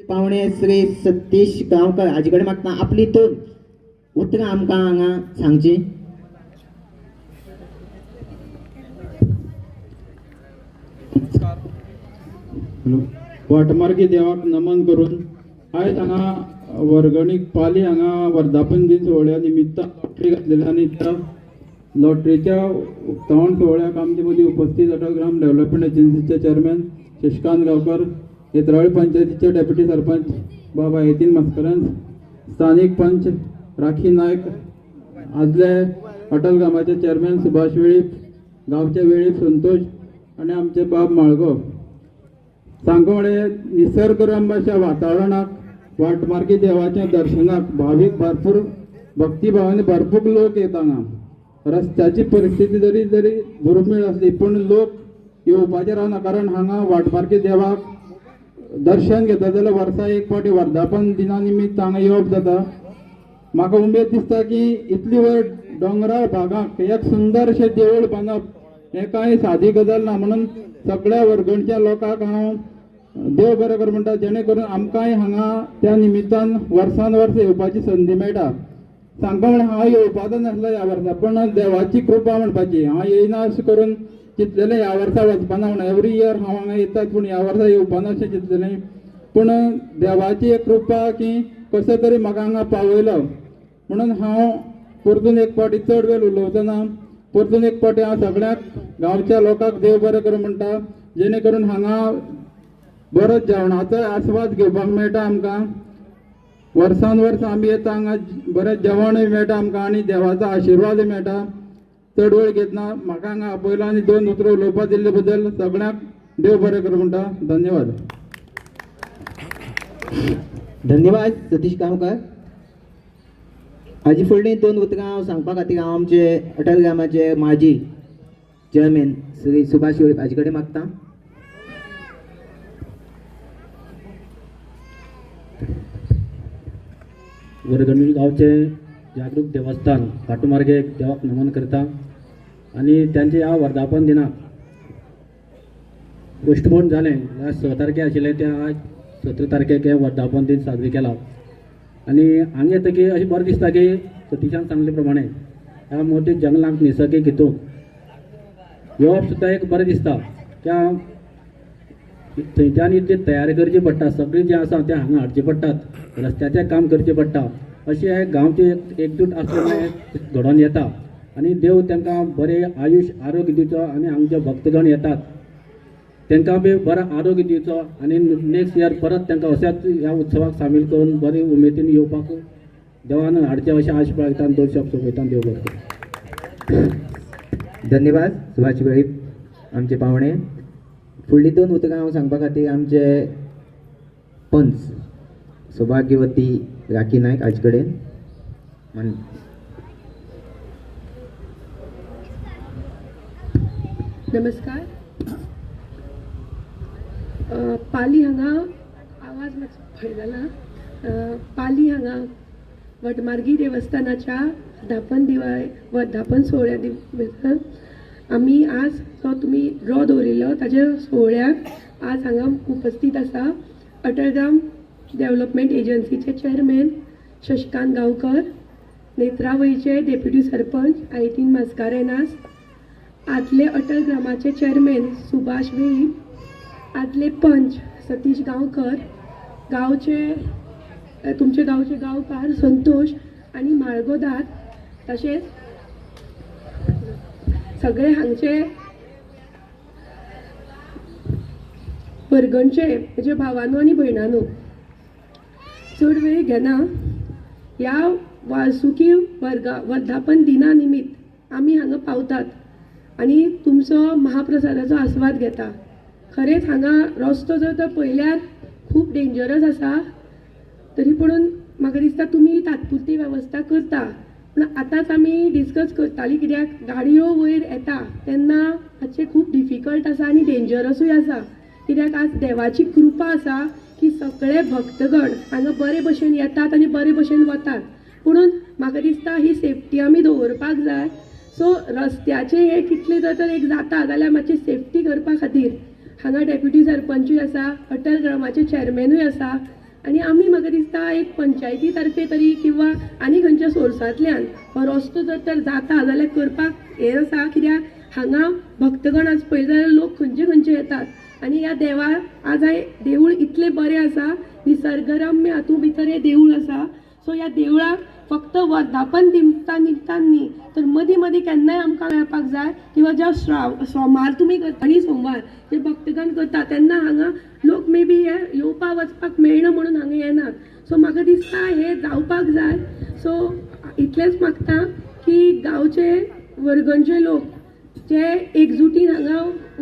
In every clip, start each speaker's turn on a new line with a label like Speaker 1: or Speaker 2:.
Speaker 1: पावणे श्री सतीश गांवकर हाजे कडेन मागता आपली दोन उतरां आमकां हांगा सांगची.
Speaker 2: वाटमार्गी देवाक नमन करून आयज हांगा वर्गणीक पाली हांगा वर्धापन दिन सोहळ्या निमित्त लॉटरी घातलेल्या आनी त्या लॉटरीच्या उक्तावण सोहळ्याक आमचे मदीं उपस्थित अटल ग्राम डेव्हलपमेंट एजन्सीचे चेअरमॅन शशिकांत गांवकर, येत्रावळी पंचायतीचे डेप्युटी सरपंच बाबा येतीन मस्करन, स्थानिक पंच राखी नायक, आदले अटल ग्रामाचे चेअरमॅन सुभाष वेळीप, गांवचे वेळीप संतोष आणि आमचे बाब माळगो. सांगोळे निसर्गरम्य वातावरणाक वाटमार्गी देवाच्या दर्शनाक भाविक भरपूर भक्तिभावाने भरपूर लोक येत हांगा. रस्त्याची परिस्थिती जरी दुर्मिळ असली पण लोक येवपाचे रावना, कारण हांगा वाटमार्गी देवाक दर्शन घेता जाल्यार वर्सा एक फावटी वर्धापन दिना निमित्त हांगा येवप जाता. म्हाका उमेद दिसता की इतली व्हड डोंगराळ भागाक एक सुंदरशें देवूळ बांदप हें कांय सादी गजाल ना. म्हणून सगळ्या वर्गणच्या लोकांक हांव देव बरें कर म्हणटा, जेणे करून आमकांय हांगा त्या निमित्तान वर्सान वर्स येवपाची संदी मेळटा. सांगता म्हळ्यार हांव येवपाचो नासलो ह्या वर्सा, पण देवाची कृपा म्हणपाची. हांव येयना अशें करून चिंतलेलें ह्या वर्सा वचपाना म्हणून. एवरी इयर हांव हांगा येतात पूण ह्या वर्सा येवपाना अशें चिंतलेलें. पूण देवाची एक कृपा की कशें तरी म्हाका हांगा पावयलो. म्हणून हांव परतून एक फावटी चड वेळ उलोवचो ना. परतून एक फावटी हांव सगळ्याक गांवच्या लोकांक देव बरें कर म्हणटा, जेणे करून हांगा बरो जेवणाचो आस्वाद घेवपाक मेळटा आमकां. वर्सान वर्स आमी येता हांगा बरें जेवणूय मेळटा आमकां आनी देवाचो आशिर्वादूय मेळटा. चड वेळ घेतना म्हाका हांगा आपयलो आनी दोन उतरां उलोवपाक दिल्ले बद्दल सगळ्यांक देव बरें कर म्हणटा. धन्यवाद.
Speaker 1: धन्यवाद सतीश गांवकर. हाजी फुडलीं दोन उतरां सांगपा खातीर हांव आमचे अटल ग्रामाचे माजी चेअरमॅन श्री सुभाष वेळीप हाजे कडेन मागता.
Speaker 3: वर्गणी गावचे जागृत देवस्थान वाटमार्गे देवाक नमन करता आणि त्यांचे ह्या वर्धापन दिनाक पोस्टपोन जालें. लास्ट 6 तारखे आशिल्ले ते आज 17 तारखेक हे वर्धापन दिन साजरे केला. आणि हांगा येतकीर अशें बरें दिसता की सतीशान सांगले प्रमाणे ह्या मोठ्या जंगलांक निसर्गीक हितूंक येवप सुद्दां एक बरें दिसता. त्या थंयच्यान जी तयारी करची पडटा, सगळीं जें आसा तें हांगा हाडचें पडटात, रस्त्याचें काम करचें पडटा. अशें हे गांवचे एकजूट आसलेले घडोवन येता आनी देव तांकां बरें आयुश्य आरोग्य दिवचो आनी आमचे भक्तगण येतात तांकां बी बरें आरोग्य दिवचो आनी नेक्स्ट इयर परत तांकां अशाच ह्या उत्सवाक सामील करून बरे उमेदीन येवपाक देवान हाडचें अशें आश बाळगता. 2 शब्द सोंपयता. देव बरें.
Speaker 1: धन्यवाद सुभाष वेळीप आमचे पावणे. फुडलीं दोन उतरां हांव सांगपा खातीर आमचे पंच सौभाग्यवती राखी नायक हाजे कडेन.
Speaker 4: नमस्कार. पाली हांगा आवाज मातसो फळयला. पाली हांगा वटमार्गी देवस्थानाच्या वर्धापन सोहळ्या निमित्तान आमी आज जो तुमी ड्रॉ दवरिल्लो ताच्या सोहळ्याक आज हांगा उपस्थित आसा अटलग्राम डेव्हलपमेंट एजन्सीचे चेअरमॅन शशिकांत गांवकर, नेत्रावळीचे डेप्युटी सरपंच आयतीन मास्कारेनास, आदले अटल ग्रामाचे चेअरमॅन सुभाष वेळीप, आदले पंच सतीश गांवकर, तुमचे गांवचे गांवकार संतोष आणि माळगोदार, तशेंच सगळे हांगचे वर्गणचे म्हणजे भावांनो आनी भयणांनो. चड वेळ घेना ह्या वार्सुकी वर्धापन दिना निमित्त आमी हांगा पावतात आनी तुमचो महाप्रसादाचो आस्वाद घेता. खरेंच हांगा रस्तो जर तर पळयल्यार खूब डेंजरस आसा, तरी पूण म्हाका दिसता तुमी तात्पुरती वेवस्था करता. पूण आतांच आमी डिस्कस करतालीं कित्याक गाडयो वयर येता तेन्ना हाचें खूब डिफिकल्ट आसा आनी डेंजरसूय आसा. कित्याक आज देवाची कृपा आसा की सगळे भक्तगण हांगा बरे भशेन येतात आनी बरे भशेन वतात. पुणून म्हाका दिसता ही सेफ्टी आमी दवरपाक जाय. सो रस्त्याचे हे कितले जर एक जाता जाल्यार मातशी सेफ्टी करपा खातीर हांगा डेप्युटी सरपंचूय आसा, अटल ग्रामाचे चेअरमॅनूय आसा आनी आमी म्हाका दिसता एक पंचायती तर्फे तरी किंवा आनी खंयच्या सोर्सांतल्यान हो रस्तो जर तर जाता जाल्यार करपाक हें आसा, कित्याक हांगा भक्तगण आज पळयत जाल्यार लोक खंयचे खंयचे येतात आनी ह्या देवा आज देवूळ इतलें बरें आसा, निसर्गरम्य हातूंत भितर हें देवूळ आसा. सो ह्या देवळाक फक्त वर्धापन निमतान न्ही तर मदीं मदीं केन्नाय आमकां मेळपाक जाय, किंवा ज्या सोमार तुमी करता आनी सोमवार जे भक्तगण करता तेन्ना हांगा लोक मे बी हे येवपाक वचपाक मेळना म्हणून हांगा येनात. सो म्हाका दिसता हे जावपाक जाय. सो इतलेंच मागता की गांवचे वर्गणचे लोक जे एकजुटीन हांगा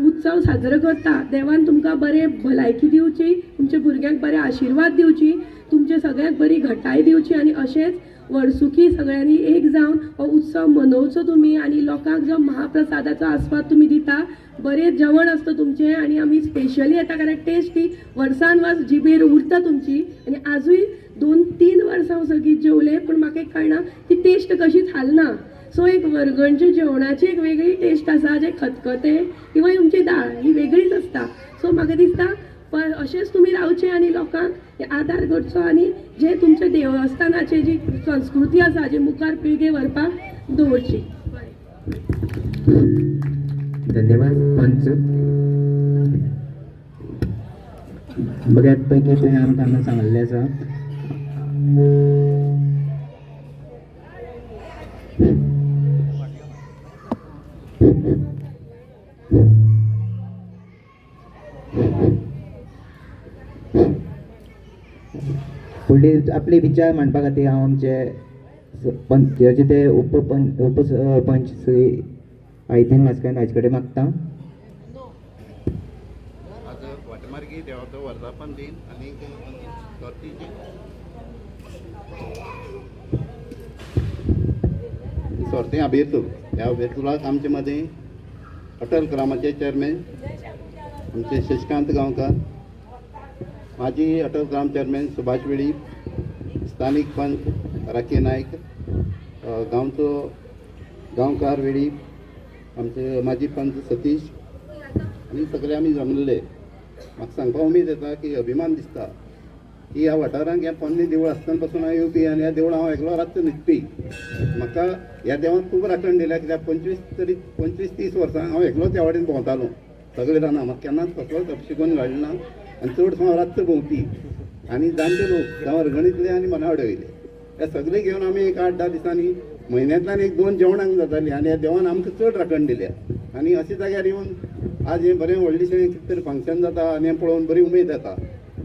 Speaker 4: उत्सव साजरो करता, देवान तुमकां बरें भलायकी दिवची, तुमच्या भुरग्यांक बरे आशिर्वाद दिवची, तुमचे सगळ्यांक बरी घटाय दिवची आनी अशेंच वर्सुकी सगळ्यांनी एक जावन हो उत्सव मनोवचो तुमी आनी लोकांक जो महाप्रसादाचो आस्वाद तुमी दिता. बरें जेवण आसता तुमचें आनी आमी स्पेशली येता कारण टेस्ट ती वर्सान वर्स जिबेर उरता तुमची. आनी आजूय 2-3 वर्सां हांव सगळी जेवले पूण म्हाका एक कळना ती टेस्ट कशीच हालना. सो एक वर्गणच्या जेवणाची एक वेगळी टेस्ट आसा, जे खतखते किंवा तुमची दाळ ही वेगळीच आसता. सो म्हाका दिसता अशेंच तुमी रावचे आनी लोकांक आदार करचो आनी जे तुमच्या देवस्थानाचे जी संस्कृती आसा जी मुखार पिळगे व्हरपाक दवरची.
Speaker 1: धन्यवाद पंच. बऱ्याच पैकी तुवें आमकां सांगलेलें आसा. फुडली आपले विचार मांडपा खातीर हांव आमचे पंचायतीचे ते उपसरपंच श्री आयदीन वास्कार हाचे कडेन मागता.
Speaker 5: आज वाटमार्गी देवाचो वर्धापन दिन आनी सर्ती अभियंतूल ह्या अभियंतुलाक आमचे मदीं अटल ग्रामाचे चेअरमॅन आमचे शशिकांत गांवकार, माजी अटल ग्राम चेअरमॅन सुभाष वेळीप, स्थानीक पंच राखी नायक, गांवचो गांवकार वेळीप, आमचे माजी पंच सतीश आनी सगळे आमी जमलेले. म्हाका सांगपा उमेद येता की अभिमान दिसता की ह्या वाठारांत ह्या पोन्ने देवूळ आसतना पासून हांव येवपी आनी ह्या देवळां हांव एकलो रातचो न्हिदपी. म्हाका ह्या देवाक खूब राखण दिल्या, कित्याक 25-30 वर्सां हांव एकलोच ह्या वाटेन भोंवतालो सगळे जाणां. म्हाका केन्नाच कसलोच अपशिकून घडलो ना आनी चड हांव रातचो भोंवपी. आनी जाणटे लोक जावं वर्गणीतले आनी मनावडे वयले हे सगळे घेवन आमी एक 8-10 दिसांनी म्हयन्यांतल्यान 1-2 जेवणांक जातालीं आनी ह्या देवान आमकां चड राखण दिल्या. आनी अशे जाग्यार येवन आज हें बरें व्हडलेशें कितें तरी फंक्शन जाता आनी हें पळोवन बरी उमेद येता.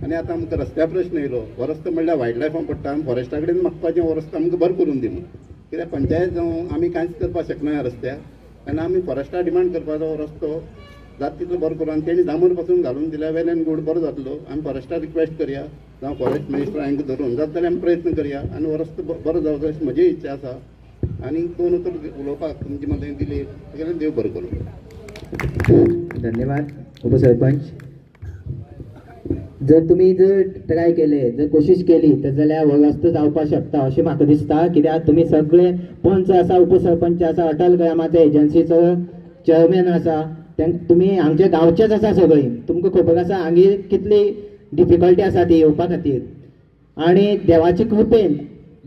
Speaker 5: आनी आतां आमकां रस्त्या प्रश्न येयलो. हो रस्तो म्हणल्यार वायल्ड लायफान पडटा आनी फॉरेस्टा कडेन मागपाचें हो रस्तो आमकां बरो करून दी म्हणून. कित्याक पंचायत जावं आमी कांयच करपाक शकना ह्या रस्त्याक आनी आमी फॉरेस्टा डिमांड करपाचो हो रस्तो जाता तितलो बरो करून आनी तेणी दामोर पासून घालून दिल्या वेल एंड गुड बरो जातलो. आमी फॉरेस्टाक रिक्वेस्ट करया जावं फॉरेस्ट मिनिस्टर हांकां धरून जाता जाल्यार आमी प्रयत्न करया आनी हो रस्तो बरो जावचो अशी म्हजी इच्छा आसा. आनी दोन उतर उलोवपाक तुमचे मदें दिली तेन्ना देव बरो करूं.
Speaker 1: धन्यवाद उपसरपंच. जर तुम्ही ट्राय केले, जर कोशिश केली तर जाल्यार हो रस्तो जावपाक शकता अशें म्हाका दिसता. कित्याक तुमी सगळे पंच आसा, उपसरपंच आसा, अटल ग्रामाच्या एजन्सीचो चेअरमॅन आसा, तुमी हांगचे गांवचेच आसा सगळीं. तुमकां खबर आसा हांगी कितली डिफिकल्टी आसा ती येवपा खातीर. आनी देवाचे कृपेन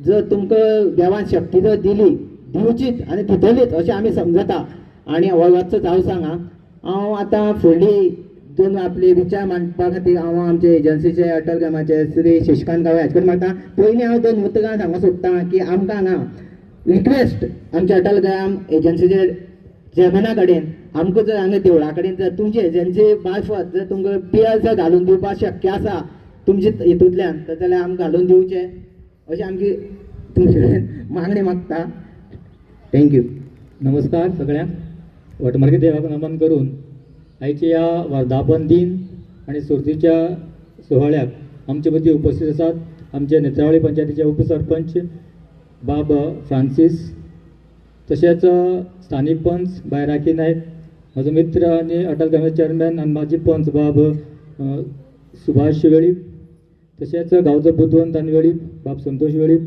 Speaker 1: जर तुमकां देवान शक्ती जर दिवचीच आनी दितलीच अशें आमी समजता. आनी हो रस्तो जावं सांगा. हांव आतां फुडली दोन आपले विचार मांडपा खातीर हांव आमचे एजन्सीचे अटल ग्रामाचे श्री शशिकांत गांवे हाचे कडेन मागता. पयलीं हांव 2 उतरां सांगूंक सोदतां की आमकां हांगा रिक्वेस्ट आमच्या अटल ग्राम एजन्सीचे चेअरमॅना कडेन आमकां जर हांगा देवळा कडेन जर तुमची एजन्सी मार्फत जर तुमकां पियर जर घालून दिवपाक शक्य आसा तुमचे हितूंतल्यान तर जाल्यार आमकां घालून दिवचें अशें आमची तुमचे कडेन मागणी मागता. थँक्यू.
Speaker 3: नमस्कार सगळ्यांक. वटमार्गी देवाक नमन करून आयच्या ह्या वर्धापन दिन आनी सर्तीच्या सुवाळ्याक आमचे मदीं उपस्थित आसात आमचे नेत्रावळी पंचायतीचे उपसरपंच बाब फ्रांसीस, तशेंच स्थानीक पंच बाय राखी नायक, म्हजो मित्र आनी अटल ग्रामाचे चेअरमॅन आनी माजी पंच बाब सुभाष वेळीप, तशेंच गांवचो बुद्धवंत आनी वेळीप बाब संतोष वेळीप,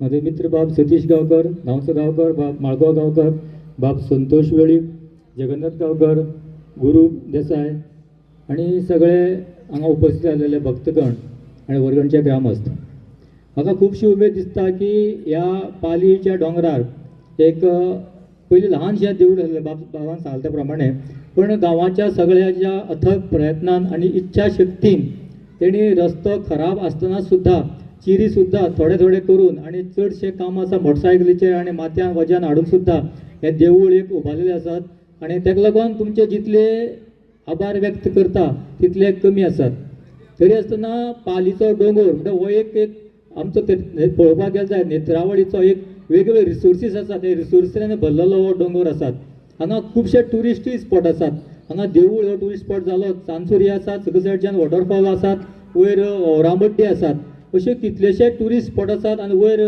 Speaker 3: म्हजो मित्र बाब सतीश गांवकर, गांवचो गांवकर बाब माळगांव गांवकर, बाब संतोष वेळीप, जगन्नाथ गांवकर, गुरू देसाय आनी सगळे हांगा उपस्थित जाल्लेले भक्तगण
Speaker 6: आनी वर्गणचे ग्रामस्थ. म्हाका खुबशी उमेद दिसता की ह्या पालयेच्या दोंगरार एक पयलीं ल्हानशें देवूळ आसलें बाबान सांगले त्या प्रमाणे, पण गांवाच्या सगळ्याच्या अथक प्रयत्नान आनी इच्छा शक्तीन तेणी रस्तो खराब आसतना सुद्दां चिरी सुद्दां थोडे थोडे करून आनी चडशे काम आसा मोटरसायकलीचेर आनी माथ्यान वज्यान हाडून सुद्दां हे देवूळ एक उबारलेले आसात. आनी ताका लागून तुमचे जितले आभार व्यक्त करता तितले कमी आसात. तरी आसतना पालीचो दोंगर म्हणजे हो एक आमचो पळोवपाक गेलो जायत नेत्रावळीचो एक वेगवेगळे रिसोर्सीस आसात. हे रिसोर्सीन भरलेलो हो दोंगर आसात. हांगा खुबशे ट्युरिस्टूय स्पॉट आसात. हांगा देवूळ हो ट्युरिस्ट स्पॉट जालो, चांचुरी आसात, सकयल सायडच्यान वॉटरफॉल आसात, वयर ओरामड्डी आसात. अशे कितलेशे ट्युरिस्ट स्पॉट आसात आनी वयर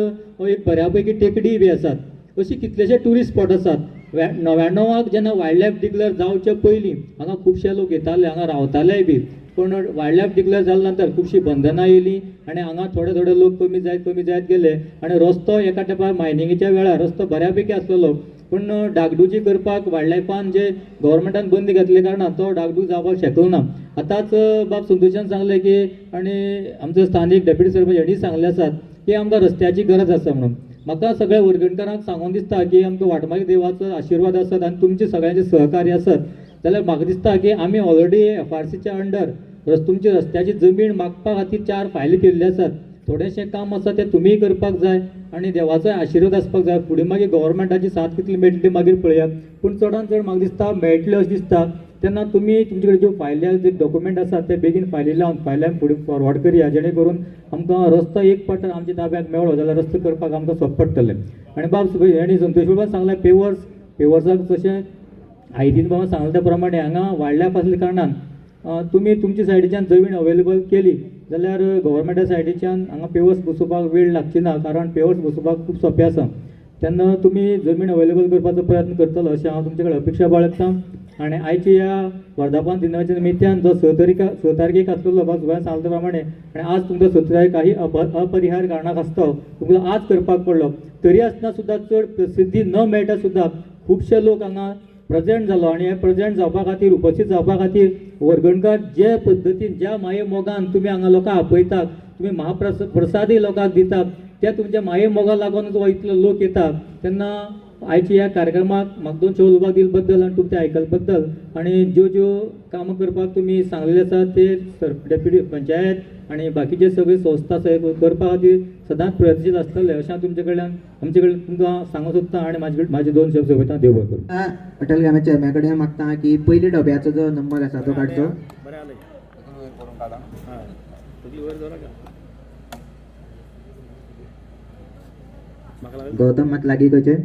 Speaker 6: एक बऱ्यापैकी टेकडी बी आसात. अशी कितलेशे ट्युरिस्ट स्पॉट आसात. 99 जेन्ना वायल्ड लायफ डिक्लेअर जावचे पयलीं हांगा खुबशे लोक येताले, हांगा रावतालेय बी. पण वायल्ड लायफ डिक्लेअर जाल्या नंतर खुबशी बंधनां येयलीं आनी हांगा थोडे थोडे लोक कमी जायत गेले. आनी रस्तो एका तेंपार मायनिंगेच्या वेळार रस्तो बऱ्यापैकी आसलेलो, पण डागडुजी करपाक वायल्ड लायफान जे गव्हर्मेंटान बंदी घातले कारणान तो डागडूग जावपाक शकलो ना. आतांच बाब संतोशान सांगले की आनी आमचे स्थानीक डेप्युटी सरपंच हेणी सांगले आसात की आमकां रस्त्याची गरज आसा म्हणून. म्हाका सगळ्या वर्गणकारांक सांगून दिसता की आमकां वाटमागी देवाचो आशिर्वाद आसत आनी तुमचे सगळ्यांचे सहकार्य आसत जाल्यार म्हाका दिसता की आमी ऑलरेडी FRCच्या अंडर तुमची रस्त्याची जमीन मागपा खातीर 4 फायली केल्ली आसात. थोडेशें काम आसा तें तुमीय करपाक जाय आनी देवाचोय आशिर्वाद आसपाक जाय. फुडें मागीर गव्हर्मेंटाची साथ कितली मेळटली मागीर पळया. पूण चडांत चड म्हाका दिसता मेळटले अशें दिसता. तेन्ना तुमी तुमचे कडेन ज्यो फायल्या जे डॉक्युमेंट आसात ते बेगीन फायली लावन फायल्यान फुडें फॉरवर्ड करया, जेणे करून आमकां रस्तो एक पावट आमच्या ताब्याक मेळ्ळो जाल्यार रस्तो करपाक आमकां सोंपें पडटलें. आनी बाब हेणी संतोश बाबान सांगलें पेवर्साक तशें आयदीन बाबा सांगले त्या प्रमाणे हांगा वायल्ड लायफ आसल्या कारणान तुमी तुमच्या सायडीच्यान जमीन अवेलेबल केली जाल्यार गव्हर्मेंटा सायडीच्यान हांगा पेवर्स बसोवपाक वेळ लागची ना, कारण पेवर्स बसोवपाक खूब सोंपें आसा. तेन्ना तुमी जमीन अवेलेबल करपाचो प्रयत्न करतलो अशें हांव तुमचे कडेन अपेक्षा बाळगतां. आनी आयच्या ह्या वर्धापन दिनाच्या निमित्यान जो 6 तारखेक आसलेलो बाबा सुभान सांगले प्रमाणे आनी आज तुमकां 7 तारीख काही अपरिहार्य कारणाक आसता तुमकां आज करपाक पडलो. तरी आसतना सुद्दां चड प्रसिद्धी न मेळटा सुद्दां खुबशे लोक हांगा प्रेजेंट जालो आनी हे प्रेजेंट जावपा खातीर उपस्थित जावपा खातीर वर्गणकार जे पद्दतीन ज्या माये मोगान तुमी हांगा लोकांक आपयतात, तुमी महाप्रसादय लोकांक दितात, त्या तुमच्या माये मोगा लागूनच हो इतले लोक येतात. तेन्ना आयच्या ह्या कार्यक्रमाक म्हाका 2 शब्द उलोवपाक दिले बद्दल आनी तुमचे आयकले बद्दल आनी ज्यो कामां करपाक तुमी सांगलेले आसा ते डेप्युटी पंचायत आनी बाकीचे सगळे संस्था करपा खातीर सदांच प्रयत्नशील आसतले अशें हांव आमचे कडेन तुमकां सांगूंक सोदता. आनी म्हाजे 2 शब्द सोबयता. देव बरें करूं.
Speaker 1: अटल ग्रामा चेअरमॅन कडेन मागता की पयलीं डब्याचो जो नंबर आसा तो काडचो. गौतम मात लागीं खंयचे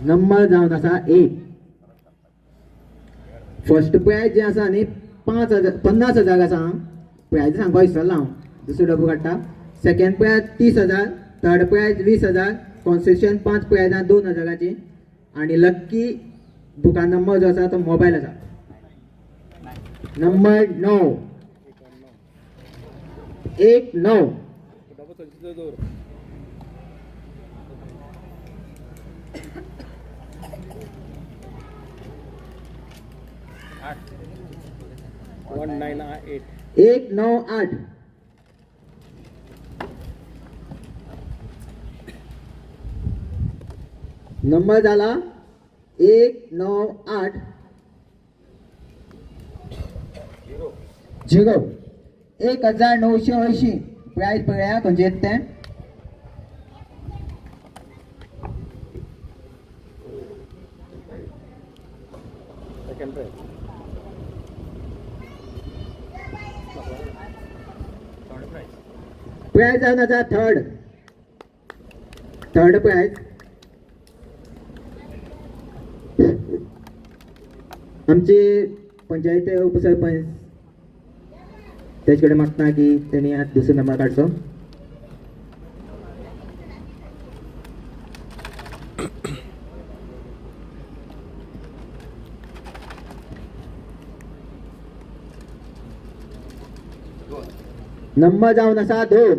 Speaker 1: नंबर जावन आसा 1. फर्स्ट प्रायज जे आसा न्ही 50,000 आसा. प्रायज सांगपाक विसरलो हांव. दुसरो डबो काडटा. Second prize 30,000, third prize 20,000, concession 5 प्रायजां 2,000ची आनी लक्की बुका नंबर जो आसा तो मोबायल आसा. नंबर 9 1 9. एक 9 8. नंबर झाला 1 9 8 0. 1980 प्राइस पळया खंयचे येता तें. प्राइस जावन आसा थर्ड प्राइस. आमचे पंचायत उपसरपंच तेजे कडेन मागता की तेणी आज दुसरो नंबर काडचो. नंबर जावन आसा 2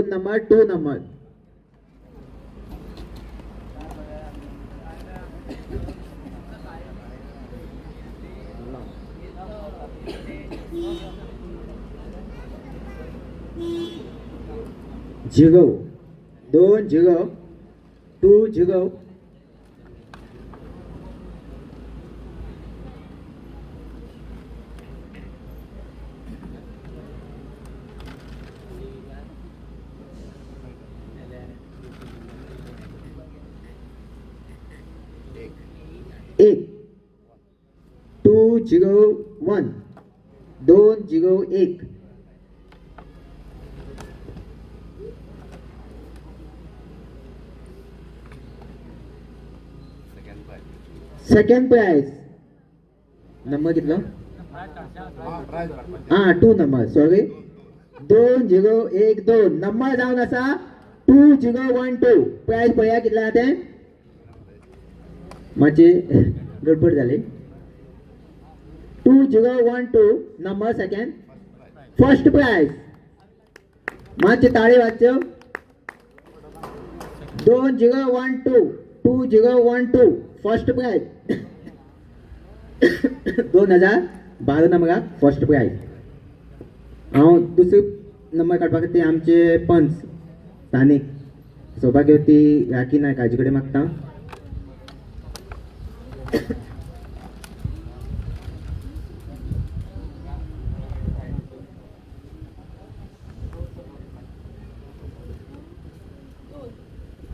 Speaker 1: number 2 number. Zero 2-0 2-0 1 2-0-1 2-0-1 second prize number कितलो हा 2 नंबर सॉरी 2-0-1-2 नंबर जावन आसा 2-0-1-2 प्राइज पळया कितला आहा तें मातशी गडबड जाली 2-0-1-2 नंबर सेकंड फर्स्ट प्राइज मातशी ताळी वाजच्यो 2-0-1-2 2-0-1-2 फर्स्ट प्राइज 2012 नंबराक फर्स्ट प्राइज हांव दुसरे नंबर काडपा खातीर आमचे पंच स्थानीक सौभाग्यवती राखी नायक हाजे कडेन मागता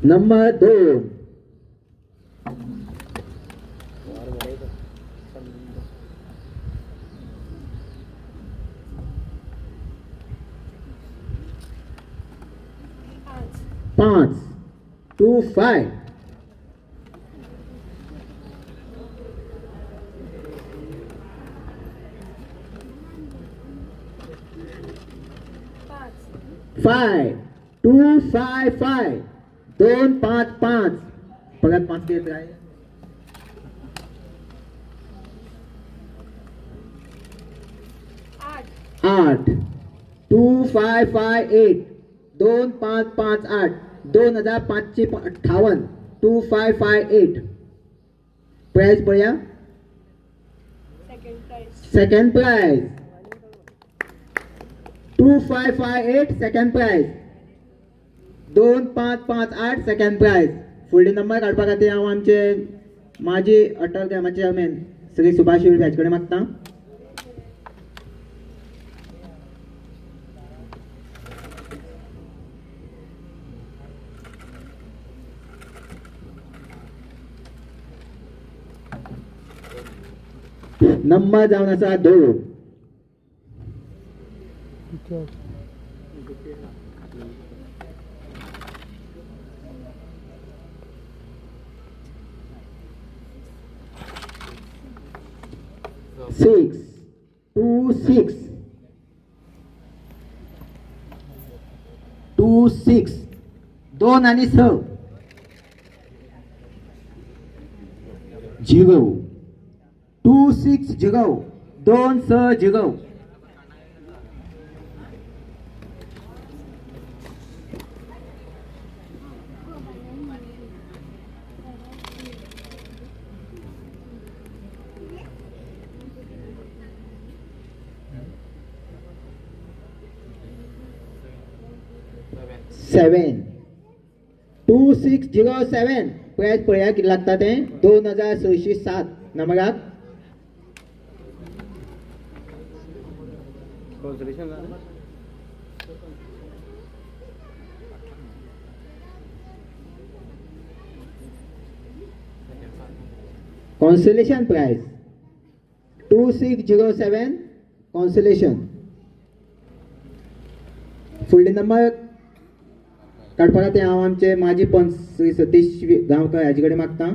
Speaker 1: नंबर 2 5 2-5 5-2-5-5 2-5-5 परत 5 देत राहील 8 2-5-5-8 2-5-5-8 2558 2-5-5-8 प्राइज पळया second prize 2-5-5-8 second prize 2-5-5-8 second prize फुडले नंबर काडपा खातीर हांव आमचे माजी अटल ग्रामाचे चेअरमॅन श्री सुभाष वेळीप हाजे कडेन मागता नंबर जावन आसा 2 6 2-6 2-6 2 आणि 6 0 2-6-0 2-6-0 7 2-6-0-7 प्राइज पळया किती लागता ते 2607 नंबराक कॉन्सोलेशन प्राइज 2607 कॉन्सोलेशन फुडले नंबर काडपा खातीर हांव आमचे माजी पंच श्री सतीश गांवकर हाजे कडेन मागता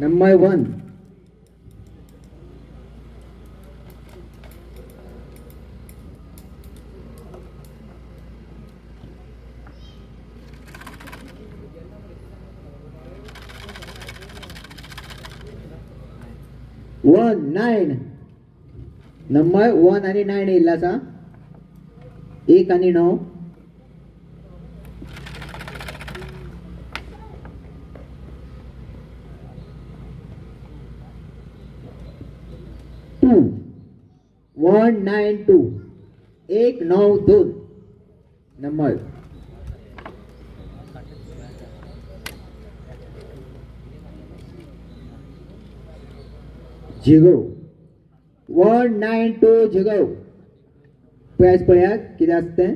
Speaker 1: नंबर 1 9 नंबर 1 आणि 9 येयल्लो आसा 1 आणि 9 192 192 नंबर. झिरो 1920 प्राइस पळयात कितें आसता तें.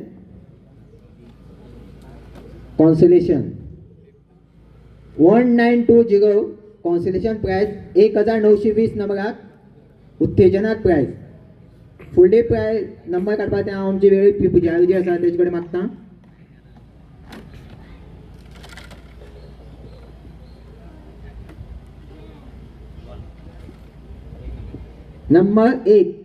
Speaker 1: कॉन्सोलेशन 1920 कॉन्सोलेशन प्राइस 1920 नंबराक उत्तेजनात प्राइस. फुडले प्राइस नंबर काडपाक ते हांव आमची वेळी पुजारी जी आसा तेजे कडेन मागता. नंबर 1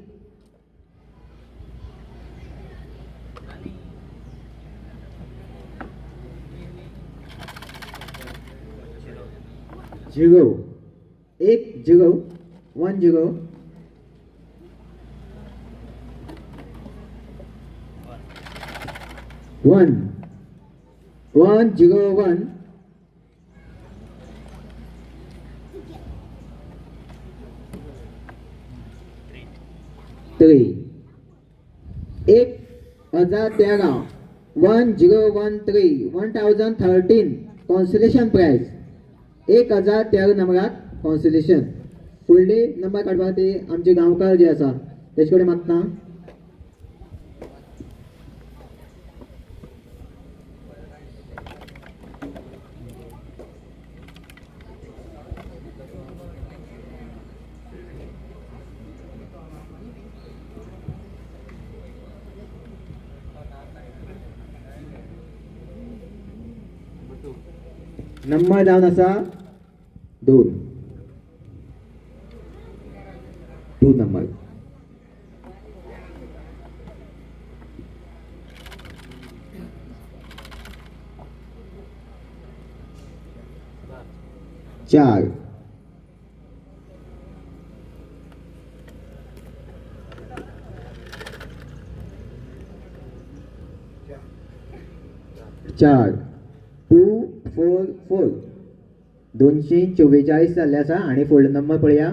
Speaker 1: 0 10 10 1 101 3 1013 1013 1013 कॉन्सोलेशन प्राइस 1013 नंबराक कॉन्सोलेशन. फुडले नंबर काडपाक ते आमचे गांवकार जे आसा तेजे कडेन मागता. नंबर जावन आसा 2 नंबर. चार 244 244 जाल्ले आसा. आणि फुडलो नंबर पळया.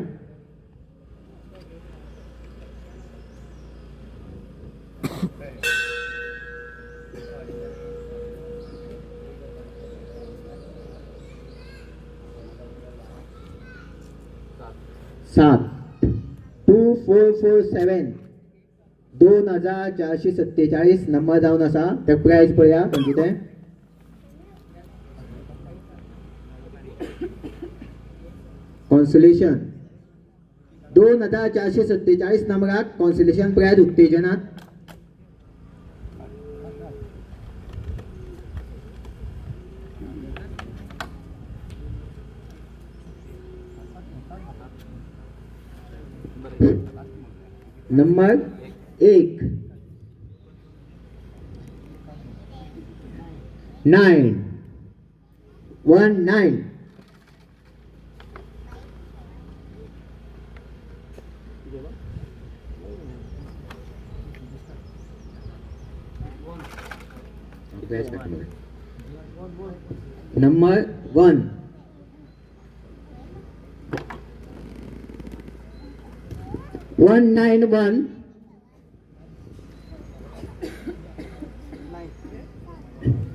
Speaker 1: सात 2447 2447 नंबर जावन आसा. ते प्राइस पळया म्हणजे ते कॉन्सोलेशन 2447 नंबराक कॉन्सोलेशन प्राइज उत्तेजनात. नंबर 1 919 नंबर 1 191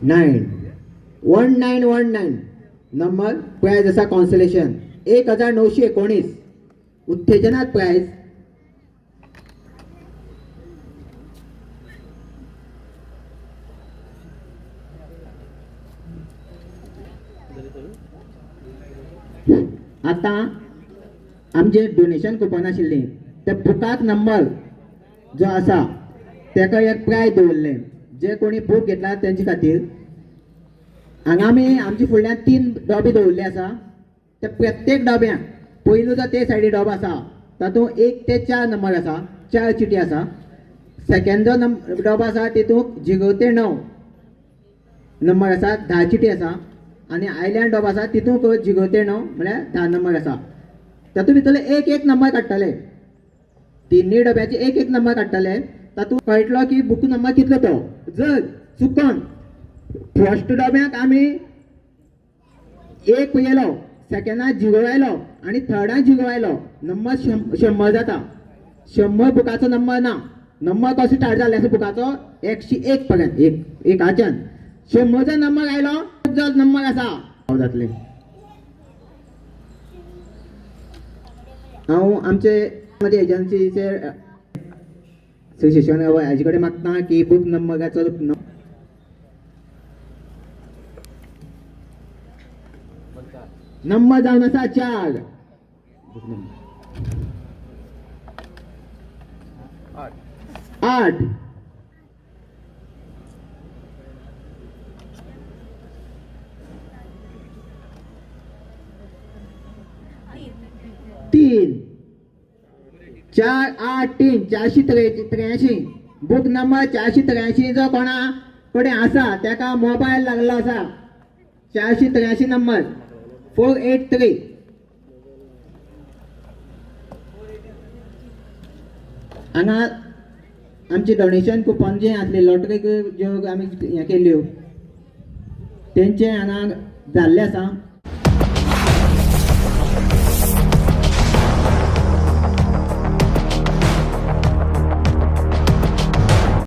Speaker 1: 9 1919 नंबर प्राइज असा कॉन्सोलेशन 1919 उत्तेजनात प्राइज. आता आमचे डोनेशन कुपन आशिल्ले त्या बुकाक नंबर जो आसा तेका एक प्राइज दवरले. जे कोणी बुक घेतला त्यांचे खातीर हांगा आमी आमचे फुडल्यान 3 डबे दवरले आसा. त्या प्रत्येक डब्याक पयलो जो ते सायडी डबो आसा तातूंत 1 ते 4 नंबर आसा. 4 चिटी आसा. सेकंड जो डबो आसा तितूंत 0 ते 9 नंबर आसा. 10 चिटी आसा. आणि आयलँड डबो आसा तितूंत 0 ते 9 म्हळ्यार 10 नंबर आसा. तातूंत भितरले एक नंबर काडटले. तिनूय डब्याचे एक नंबर काडटले. तातूंत कळटलो की बुक नंबर कितलो तो. जर चुकून फर्स्ट डब्याक आमी 1 येयलो, सेकंडाक 0 आयलो आणि थर्डाक 0 आयलो नंबर 100 जाता. 100 बुकाचो नंबर ना. नंबर कसो स्टार्ट जाल्ले आसा बुकाचो 101 पर्यंत एक हाच्यान 100 नंबर आयलो जो नंबर आसा हांव जातले. हांव आमचे एजन्सीचे श्री शिशवन हाजे कडेन मागता की बूक नंबराचो नंबर जावन आसा 4. 8. 3. 4, 8, 3 483. बुक नंबर 483 जो कोणा कडेन आसा तेका मोबायल लागलो आसा 483 नंबर 483. हांगा आमची डोनेशन कुपन जे आसले लॉटरीक ज्यो आमी हे केल्ल्यो तेंचे हांगा जाल्ले आसा